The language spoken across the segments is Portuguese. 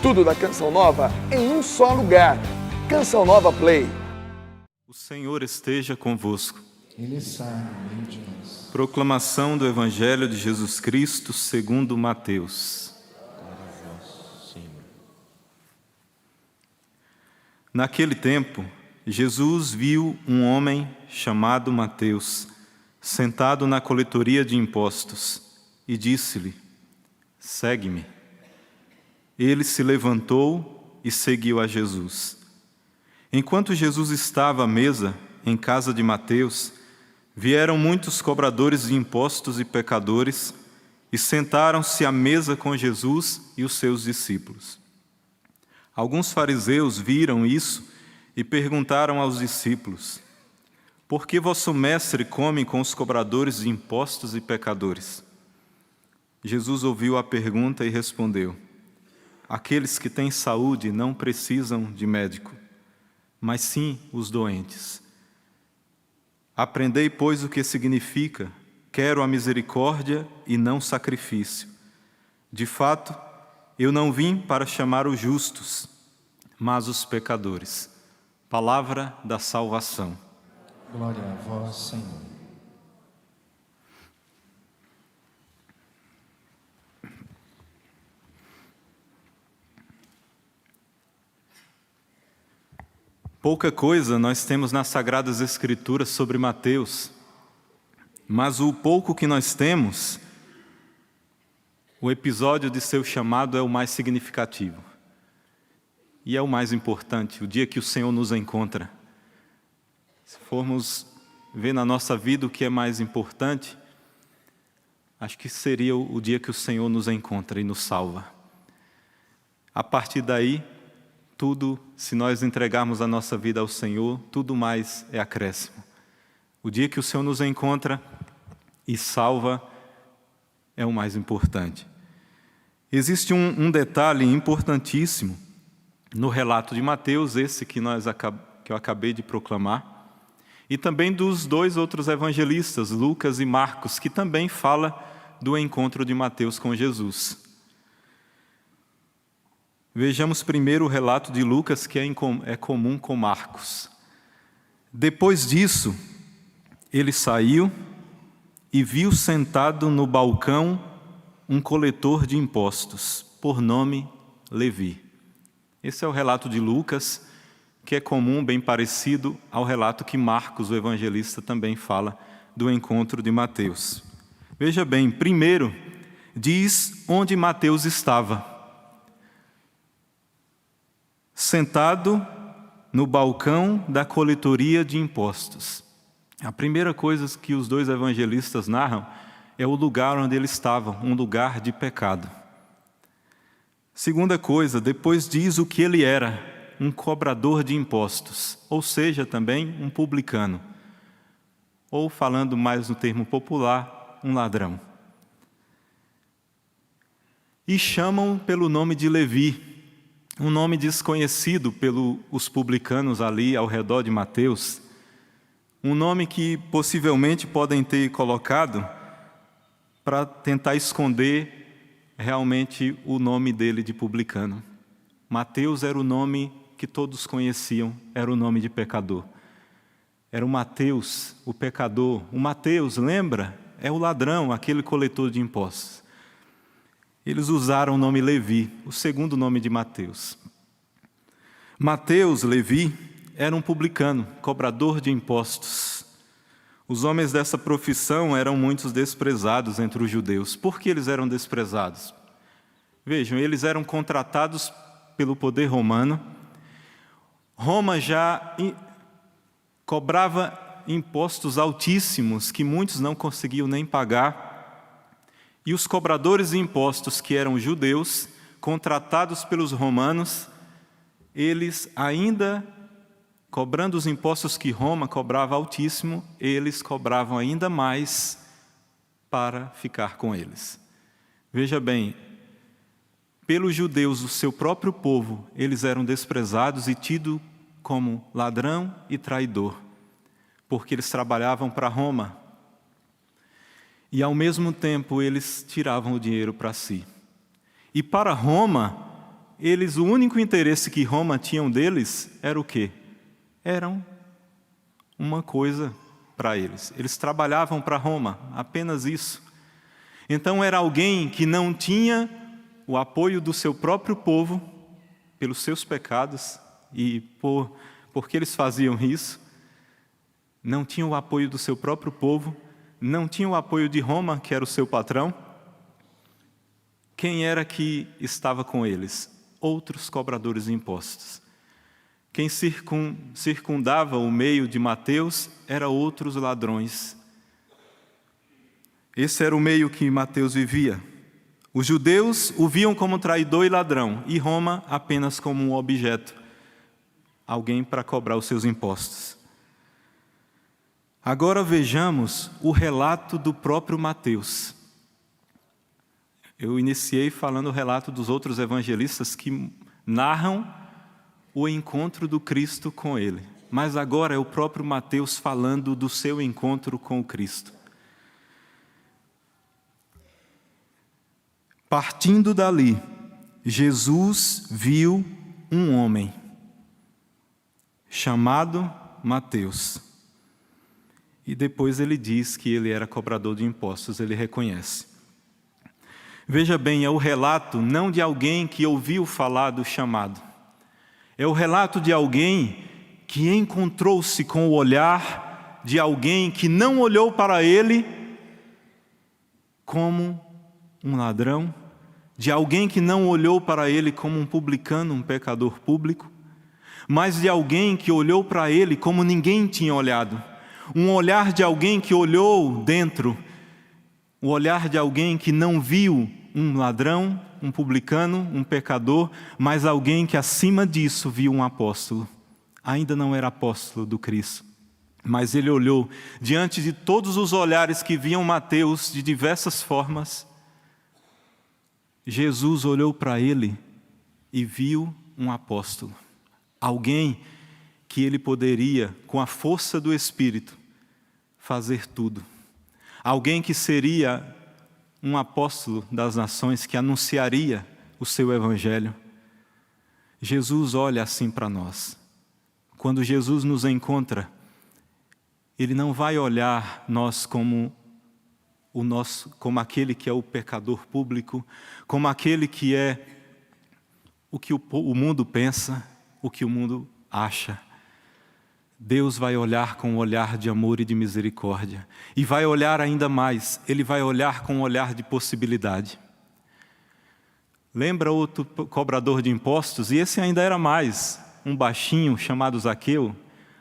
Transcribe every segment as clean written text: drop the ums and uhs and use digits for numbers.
Tudo da Canção Nova em um só lugar. Canção Nova Play. O Senhor esteja convosco. Ele está no meio de nós. Proclamação do Evangelho de Jesus Cristo segundo Mateus. Glória a vós, Senhor. Naquele tempo, Jesus viu um homem chamado Mateus, sentado na coletoria de impostos, e disse-lhe: segue-me. Ele se levantou e seguiu a Jesus. Enquanto Jesus estava à mesa, em casa de Mateus, vieram muitos cobradores de impostos e pecadores e sentaram-se à mesa com Jesus e os seus discípulos. Alguns fariseus viram isso e perguntaram aos discípulos: por que vosso mestre come com os cobradores de impostos e pecadores? Jesus ouviu a pergunta e respondeu: aqueles que têm saúde não precisam de médico, mas sim os doentes. Aprendei, pois, o que significa: quero a misericórdia e não sacrifício. De fato, eu não vim para chamar os justos, mas os pecadores. Palavra da salvação. Glória a vós, Senhor. Pouca coisa nós temos nas Sagradas Escrituras sobre Mateus, mas o pouco que nós temos, o episódio de seu chamado é o mais significativo. E é o mais importante, o dia que o Senhor nos encontra. Se formos ver na nossa vida o que é mais importante, acho que seria o dia que o Senhor nos encontra e nos salva. A partir daí, tudo, se nós entregarmos a nossa vida ao Senhor, tudo mais é acréscimo. O dia que o Senhor nos encontra e salva é o mais importante. Existe um detalhe importantíssimo no relato de Mateus, esse que eu acabei de proclamar, e também dos dois outros evangelistas, Lucas e Marcos, que também fala do encontro de Mateus com Jesus. Vejamos primeiro o relato de Lucas, que é comum com Marcos. Depois disso, ele saiu e viu sentado no balcão um coletor de impostos, por nome Levi. Esse é o relato de Lucas, que é comum, bem parecido ao relato que Marcos, o evangelista, também fala do encontro de Mateus. Veja bem, primeiro, diz onde Mateus estava. Sentado no balcão da coletoria de impostos. A primeira coisa que os dois evangelistas narram é o lugar onde ele estava, um lugar de pecado. Segunda coisa, depois diz o que ele era, um cobrador de impostos, ou seja, também um publicano. Ou, falando mais no termo popular, um ladrão. E chamam pelo nome de Levi, um nome desconhecido pelos publicanos ali ao redor de Mateus, um nome que possivelmente podem ter colocado para tentar esconder realmente o nome dele de publicano. Mateus era o nome que todos conheciam, era o nome de pecador. Era o Mateus, o pecador. O Mateus, lembra? É o ladrão, aquele coletor de impostos. Eles usaram o nome Levi, o segundo nome de Mateus. Mateus, Levi, era um publicano, cobrador de impostos. Os homens dessa profissão eram muitos desprezados entre os judeus. Por que eles eram desprezados? Vejam, eles eram contratados pelo poder romano. Roma já cobrava impostos altíssimos que muitos não conseguiam nem pagar. E os cobradores de impostos, que eram judeus, contratados pelos romanos, eles ainda, cobrando os impostos que Roma cobrava altíssimo, eles cobravam ainda mais para ficar com eles. Veja bem, pelos judeus, o seu próprio povo, eles eram desprezados e tidos como ladrão e traidor, porque eles trabalhavam para Roma. E, ao mesmo tempo, eles tiravam o dinheiro para si. E para Roma, o único interesse que Roma tinha deles era o quê? Eram uma coisa para eles. Eles trabalhavam para Roma, apenas isso. Então era alguém que não tinha o apoio do seu próprio povo pelos seus pecados e porque eles faziam isso. Não tinha o apoio do seu próprio povo, não tinha o apoio de Roma, que era o seu patrão. Quem era que estava com eles? Outros cobradores de impostos. Quem circundava o meio de Mateus eram outros ladrões. Esse era o meio que Mateus vivia. Os judeus o viam como traidor e ladrão, e Roma apenas como um objeto, alguém para cobrar os seus impostos. Agora vejamos o relato do próprio Mateus. Eu iniciei falando o relato dos outros evangelistas que narram o encontro do Cristo com ele. Mas agora é o próprio Mateus falando do seu encontro com o Cristo. Partindo dali, Jesus viu um homem chamado Mateus. E depois ele diz que ele era cobrador de impostos, ele reconhece. Veja bem, é o relato não de alguém que ouviu falar do chamado. É o relato de alguém que encontrou-se com o olhar de alguém que não olhou para ele como um ladrão, de alguém que não olhou para ele como um publicano, um pecador público, mas de alguém que olhou para ele como ninguém tinha olhado. Um olhar de alguém que olhou dentro, o olhar de alguém que não viu um ladrão, um publicano, um pecador, mas alguém que acima disso viu um apóstolo. Ainda não era apóstolo do Cristo, mas ele olhou diante de todos os olhares que viam Mateus de diversas formas. Jesus olhou para ele e viu um apóstolo, alguém que ele poderia, com a força do Espírito, fazer tudo. Alguém que seria um apóstolo das nações, que anunciaria o seu evangelho. Jesus olha assim para nós. Quando Jesus nos encontra, ele não vai olhar nós como aquele que é o pecador público, como aquele que é o que o mundo pensa, o que o mundo acha. Deus vai olhar com um olhar de amor e de misericórdia. E vai olhar ainda mais, Ele vai olhar com um olhar de possibilidade. Lembra outro cobrador de impostos? E esse ainda era mais, um baixinho chamado Zaqueu.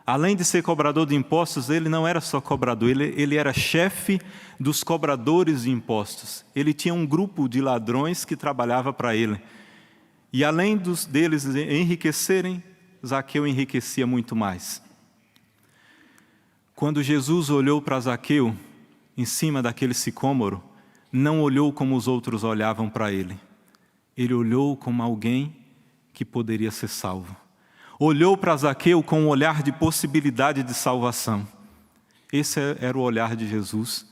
Além de ser cobrador de impostos, ele não era só cobrador, ele era chefe dos cobradores de impostos. Ele tinha um grupo de ladrões que trabalhava para ele. E além deles enriquecerem, Zaqueu enriquecia muito mais. Quando Jesus olhou para Zaqueu, em cima daquele sicômoro, não olhou como os outros olhavam para ele. Ele olhou como alguém que poderia ser salvo. Olhou para Zaqueu com um olhar de possibilidade de salvação. Esse era o olhar de Jesus.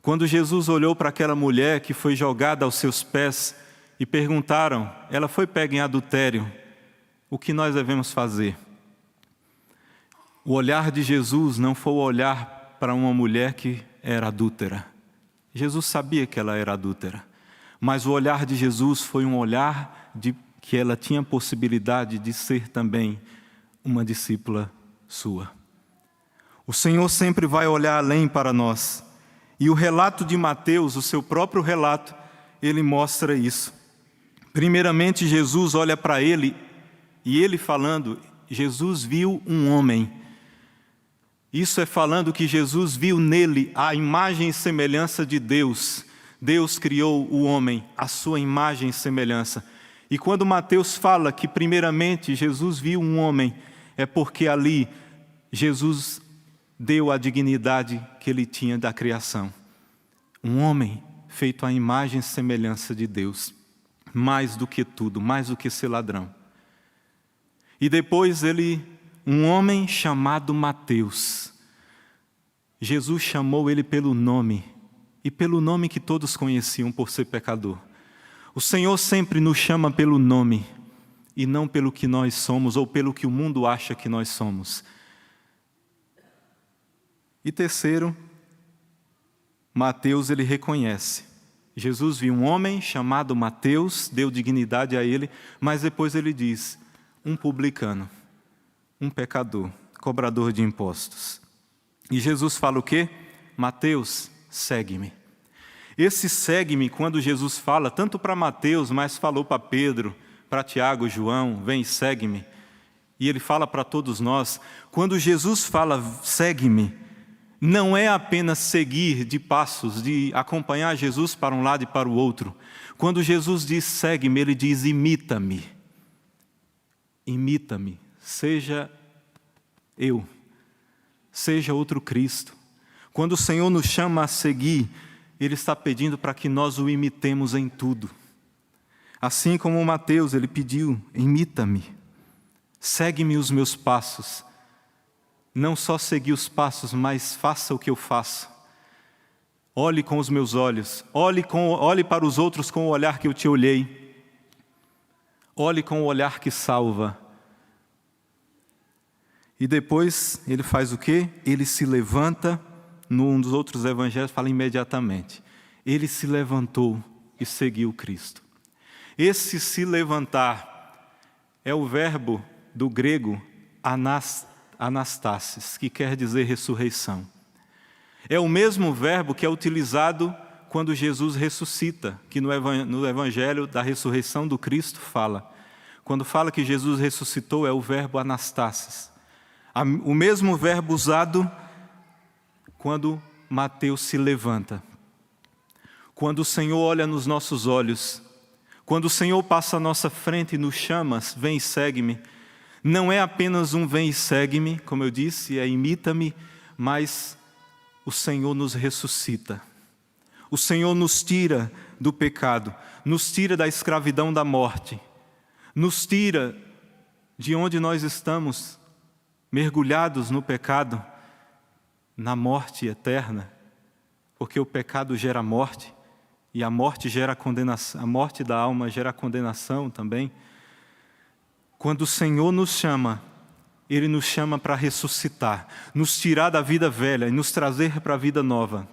Quando Jesus olhou para aquela mulher que foi jogada aos seus pés e perguntaram, ela foi pega em adultério, o que nós devemos fazer? O olhar de Jesus não foi o olhar para uma mulher que era adúltera. Jesus sabia que ela era adúltera. Mas o olhar de Jesus foi um olhar de que ela tinha possibilidade de ser também uma discípula sua. O Senhor sempre vai olhar além para nós. E o relato de Mateus, o seu próprio relato, ele mostra isso. Primeiramente, Jesus olha para ele, e ele falando, Jesus viu um homem. Isso é falando que Jesus viu nele a imagem e semelhança de Deus. Deus criou o homem, a sua imagem e semelhança. E quando Mateus fala que primeiramente Jesus viu um homem, é porque ali Jesus deu a dignidade que ele tinha da criação. Um homem feito à imagem e semelhança de Deus. Mais do que tudo, mais do que ser ladrão. E depois um homem chamado Mateus. Jesus chamou ele pelo nome, e pelo nome que todos conheciam por ser pecador. O Senhor sempre nos chama pelo nome. e não pelo que nós somos ou pelo que o mundo acha que nós somos. E terceiro, Mateus ele reconhece. Jesus viu um homem chamado Mateus, deu dignidade a ele, mas depois ele diz, um publicano, um pecador, cobrador de impostos. E Jesus fala o quê? Mateus, segue-me. Esse segue-me, quando Jesus fala, tanto para Mateus, mas falou para Pedro, para Tiago, João, vem, segue-me. E ele fala para todos nós, quando Jesus fala, segue-me, não é apenas seguir de passos, de acompanhar Jesus para um lado e para o outro. Quando Jesus diz, segue-me, ele diz, imita-me. Imita-me, seja eu, seja outro Cristo. Quando o Senhor nos chama a seguir, Ele está pedindo para que nós o imitemos em tudo. Assim como Mateus, ele pediu, imita-me, segue-me os meus passos. Não só seguir os passos, mas faça o que eu faço. Olhe com os meus olhos, olhe para os outros com o olhar que eu te olhei. Olhe com o olhar que salva. E depois ele faz o quê? Ele se levanta, num dos outros evangelhos fala imediatamente. Ele se levantou e seguiu Cristo. Esse se levantar é o verbo do grego anastasis, que quer dizer ressurreição. É o mesmo verbo que é utilizado quando Jesus ressuscita, que no evangelho da ressurreição do Cristo fala. Quando fala que Jesus ressuscitou é o verbo anastasis. O mesmo verbo usado quando Mateus se levanta. Quando o Senhor olha nos nossos olhos, quando o Senhor passa à nossa frente e nos chama, vem e segue-me, não é apenas um vem e segue-me, como eu disse, é imita-me, mas o Senhor nos ressuscita. O Senhor nos tira do pecado, nos tira da escravidão da morte, nos tira de onde nós estamos, mergulhados no pecado, na morte eterna, porque o pecado gera morte, e a morte gera condenação, a morte da alma gera condenação também. Quando o Senhor nos chama, Ele nos chama para ressuscitar, nos tirar da vida velha e nos trazer para a vida nova.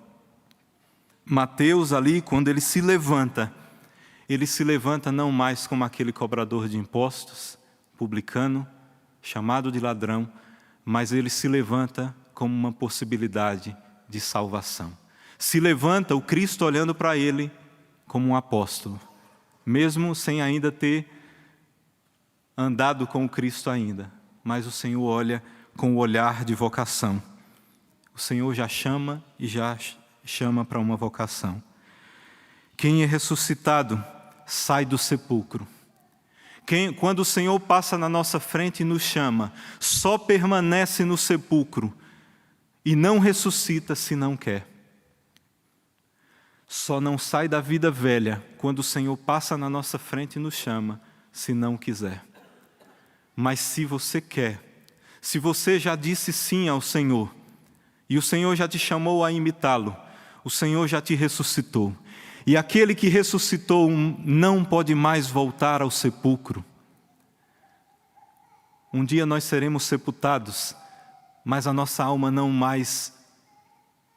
Mateus ali, quando ele se levanta não mais como aquele cobrador de impostos, publicano, chamado de ladrão, mas ele se levanta como uma possibilidade de salvação. Se levanta o Cristo olhando para ele como um apóstolo, mesmo sem ainda ter andado com o Cristo ainda, mas o Senhor olha com o olhar de vocação. O Senhor já chama e já chama para uma vocação. Quem é ressuscitado sai do sepulcro. Quando o Senhor passa na nossa frente e nos chama, só permanece no sepulcro e não ressuscita se não quer. Só não sai da vida velha quando o Senhor passa na nossa frente e nos chama, se não quiser. Mas se você quer, se você já disse sim ao Senhor, e o Senhor já te chamou a imitá-lo, o Senhor já te ressuscitou, e aquele que ressuscitou não pode mais voltar ao sepulcro. Um dia nós seremos sepultados, mas a nossa alma não mais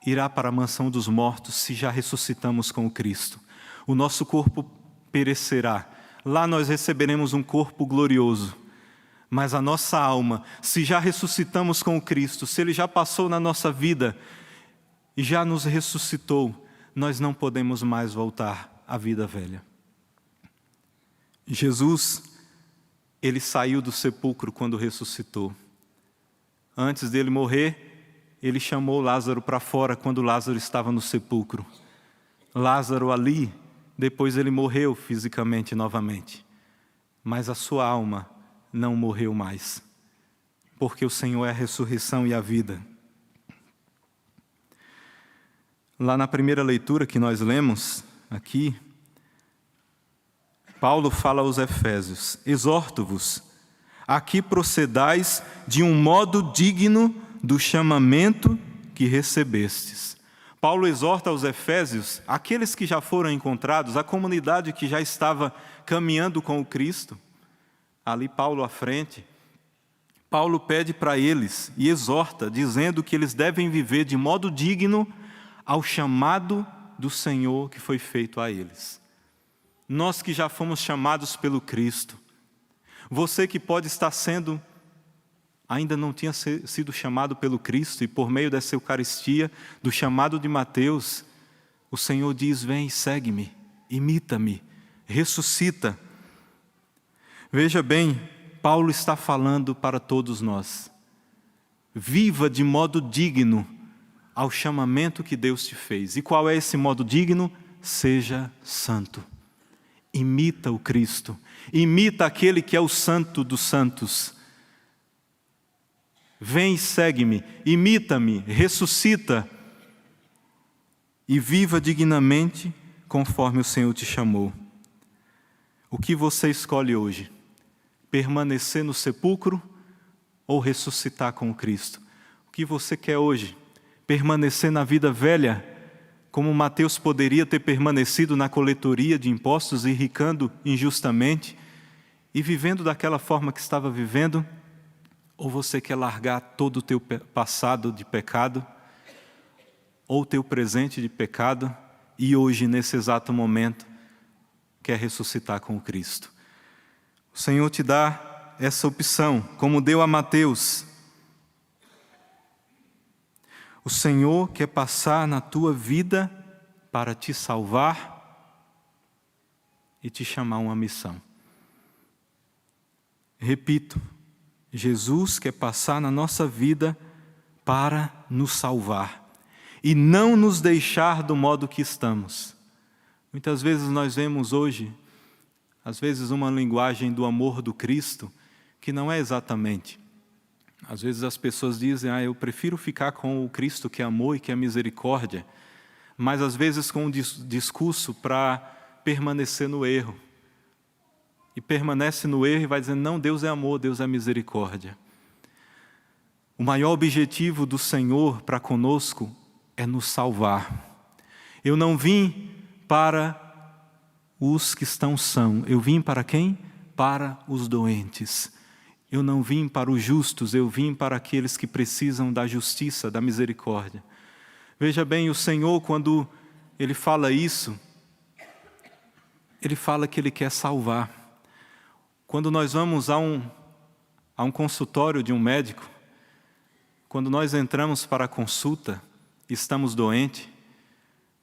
irá para a mansão dos mortos se já ressuscitamos com o Cristo. O nosso corpo perecerá. Lá nós receberemos um corpo glorioso. Mas a nossa alma, se já ressuscitamos com o Cristo, se Ele já passou na nossa vida e já nos ressuscitou, nós não podemos mais voltar à vida velha. Jesus, Ele saiu do sepulcro quando ressuscitou. Antes dele morrer, Ele chamou Lázaro para fora quando Lázaro estava no sepulcro. Lázaro ali, depois ele morreu fisicamente novamente. Mas a sua alma não morreu mais, porque o Senhor é a ressurreição e a vida. Lá na primeira leitura que nós lemos aqui, Paulo fala aos Efésios: exorto-vos a que procedais de um modo digno do chamamento que recebestes. Paulo exorta aos Efésios, aqueles que já foram encontrados, a comunidade que já estava caminhando com o Cristo, ali Paulo à frente, Paulo pede para eles e exorta, dizendo que eles devem viver de modo digno ao chamado do Senhor que foi feito a eles. Nós que já fomos chamados pelo Cristo, você que pode estar sendo, ainda não tinha sido chamado pelo Cristo, e por meio dessa Eucaristia, do chamado de Mateus, o Senhor diz: vem, segue-me, imita-me, ressuscita. Veja bem, Paulo está falando para todos nós. Viva de modo digno ao chamamento que Deus te fez. E qual é esse modo digno? Seja santo. Imita o Cristo. Imita aquele que é o santo dos santos. Vem e segue-me, imita-me, ressuscita e viva dignamente conforme o Senhor te chamou. O que você escolhe hoje? Permanecer no sepulcro ou ressuscitar com o Cristo? O que você quer hoje? Permanecer na vida velha, como Mateus poderia ter permanecido na coletoria de impostos, enricando injustamente e vivendo daquela forma que estava vivendo? Ou você quer largar todo o teu passado de pecado, ou o teu presente de pecado, e hoje, nesse exato momento, quer ressuscitar com o Cristo? O Senhor te dá essa opção, como deu a Mateus. O Senhor quer passar na tua vida para te salvar e te chamar a uma missão. Repito, Jesus quer passar na nossa vida para nos salvar e não nos deixar do modo que estamos. Muitas vezes nós vemos hoje, às vezes, uma linguagem do amor do Cristo que não é exatamente. Às vezes as pessoas dizem: eu prefiro ficar com o Cristo que é amor e que é misericórdia, mas às vezes com um discurso para permanecer no erro. E permanece no erro e vai dizendo: não, Deus é amor, Deus é misericórdia. O maior objetivo do Senhor para conosco é nos salvar. Eu não vim para os que estão sãos, eu vim para quem? Para os doentes. Eu não vim para os justos, eu vim para aqueles que precisam da justiça, da misericórdia. Veja bem, o Senhor, quando Ele fala isso, Ele fala que Ele quer salvar. Quando nós vamos a um consultório de um médico, quando nós entramos para a consulta, estamos doentes,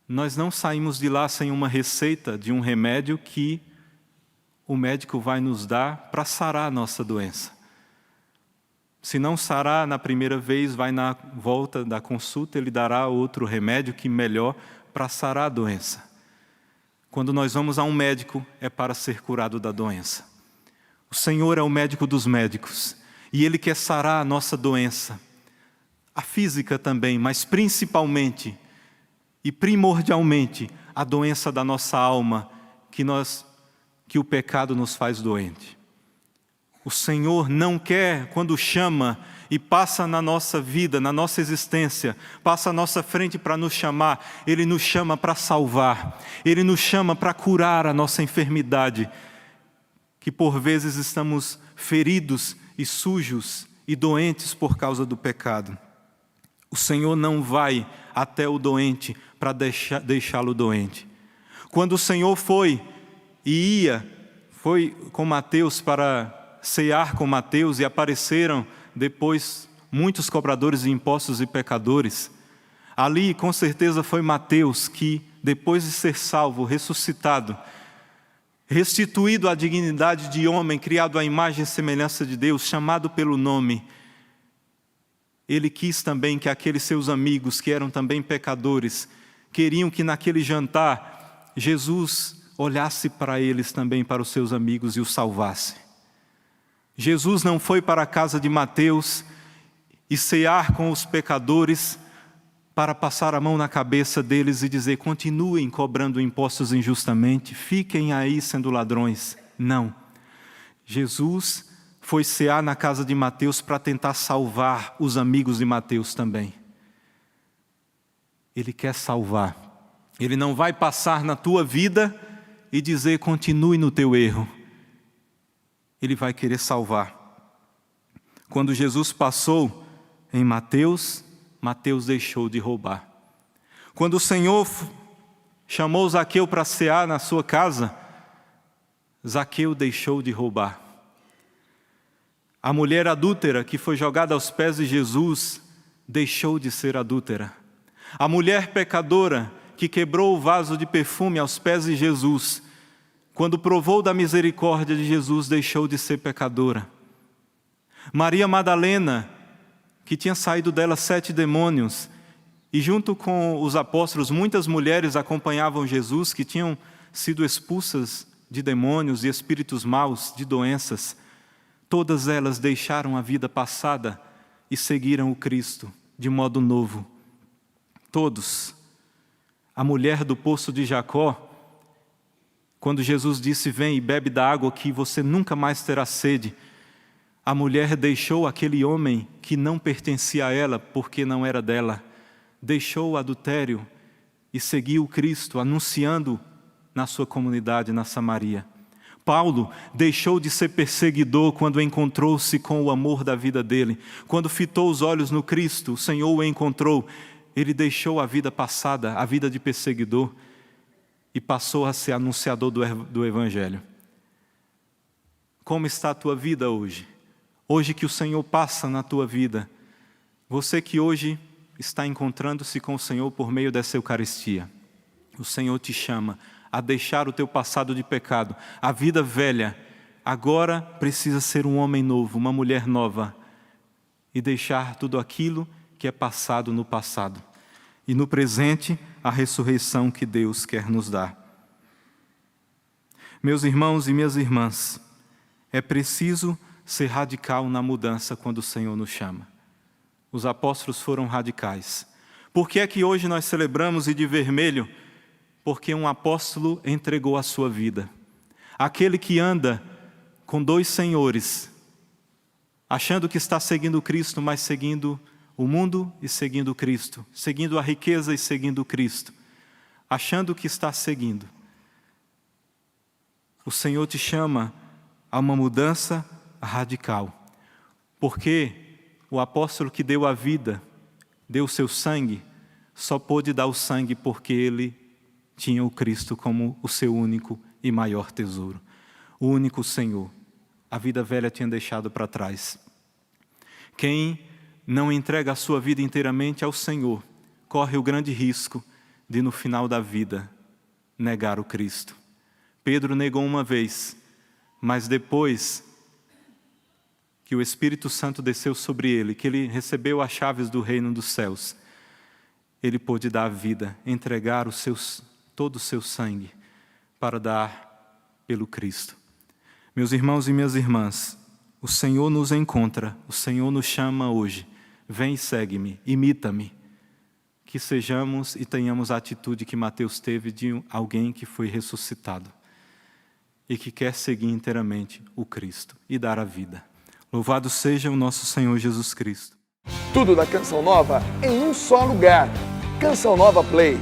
nós não saímos de lá sem uma receita de um remédio que o médico vai nos dar para sarar a nossa doença. Se não sarar na primeira vez, vai na volta da consulta, ele dará outro remédio que melhor para sarar a doença. Quando nós vamos a um médico, é para ser curado da doença. O Senhor é o médico dos médicos e Ele quer sarar a nossa doença, a física também, mas principalmente e primordialmente a doença da nossa alma, que o pecado nos faz doente. O Senhor não quer, quando chama e passa na nossa vida, na nossa existência, passa à nossa frente para nos chamar, Ele nos chama para salvar, Ele nos chama para curar a nossa enfermidade, que por vezes estamos feridos e sujos e doentes por causa do pecado. O Senhor não vai até o doente para deixá-lo doente. Quando o Senhor foi com Mateus para cear com Mateus e apareceram depois muitos cobradores de impostos e pecadores, ali com certeza foi Mateus que, depois de ser salvo, ressuscitado, restituído à dignidade de homem, criado à imagem e semelhança de Deus, chamado pelo nome, ele quis também que aqueles seus amigos, que eram também pecadores, queriam que naquele jantar, Jesus olhasse para eles também, para os seus amigos, e os salvasse. Jesus não foi para a casa de Mateus e cear com os pecadores para passar a mão na cabeça deles e dizer: continuem cobrando impostos injustamente, fiquem aí sendo ladrões. Não. Jesus foi cear na casa de Mateus para tentar salvar os amigos de Mateus também. Ele quer salvar. Ele não vai passar na tua vida e dizer: continue no teu erro. Ele vai querer salvar. Quando Jesus passou em Mateus, Mateus deixou de roubar. Quando o Senhor chamou Zaqueu para cear na sua casa, Zaqueu deixou de roubar. A mulher adúltera que foi jogada aos pés de Jesus deixou de ser adúltera. A mulher pecadora que quebrou o vaso de perfume aos pés de Jesus, quando provou da misericórdia de Jesus, deixou de ser pecadora. Maria Madalena, que tinha saído dela 7 demônios, e junto com os apóstolos, muitas mulheres acompanhavam Jesus que tinham sido expulsas de demônios e espíritos maus, de doenças. Todas elas deixaram a vida passada e seguiram o Cristo de modo novo. Todos. A mulher do poço de Jacó, quando Jesus disse: vem e bebe da água que você nunca mais terá sede, a mulher deixou aquele homem que não pertencia a ela porque não era dela, deixou o adultério e seguiu Cristo, anunciando na sua comunidade na Samaria. Paulo deixou de ser perseguidor quando encontrou-se com o amor da vida dele. Quando fitou os olhos no Cristo, o Senhor o encontrou. Ele deixou a vida passada, a vida de perseguidor, e passou a ser anunciador do Evangelho. Como está a tua vida hoje? Hoje que o Senhor passa na tua vida, você que hoje está encontrando-se com o Senhor por meio dessa Eucaristia, o Senhor te chama a deixar o teu passado de pecado, a vida velha. Agora precisa ser um homem novo, uma mulher nova, e deixar tudo aquilo que é passado no passado. E no presente, a ressurreição que Deus quer nos dar. Meus irmãos e minhas irmãs, é preciso ser radical na mudança quando o Senhor nos chama. Os apóstolos foram radicais. Por que é que hoje nós celebramos e de vermelho? Porque um apóstolo entregou a sua vida. Aquele que anda com 2 senhores, achando que está seguindo Cristo, mas seguindo o mundo e seguindo Cristo, seguindo a riqueza e seguindo Cristo, achando que está seguindo. O Senhor te chama a uma mudança radical, porque o apóstolo que deu a vida, deu o seu sangue, só pôde dar o sangue porque ele tinha o Cristo como o seu único e maior tesouro, o único Senhor. A vida velha tinha deixado para trás. Quem não entrega a sua vida inteiramente ao Senhor, corre o grande risco de no final da vida negar o Cristo. Pedro negou uma vez, mas depois que o Espírito Santo desceu sobre ele, que ele recebeu as chaves do reino dos céus, ele pôde dar a vida, entregar todo o seu sangue para dar pelo Cristo. Meus irmãos e minhas irmãs, o Senhor nos encontra, o Senhor nos chama hoje. Vem e segue-me, imita-me. Que sejamos e tenhamos a atitude que Mateus teve de alguém que foi ressuscitado e que quer seguir inteiramente o Cristo e dar a vida. Louvado seja o nosso Senhor Jesus Cristo. Tudo da Canção Nova em um só lugar. Canção Nova Play.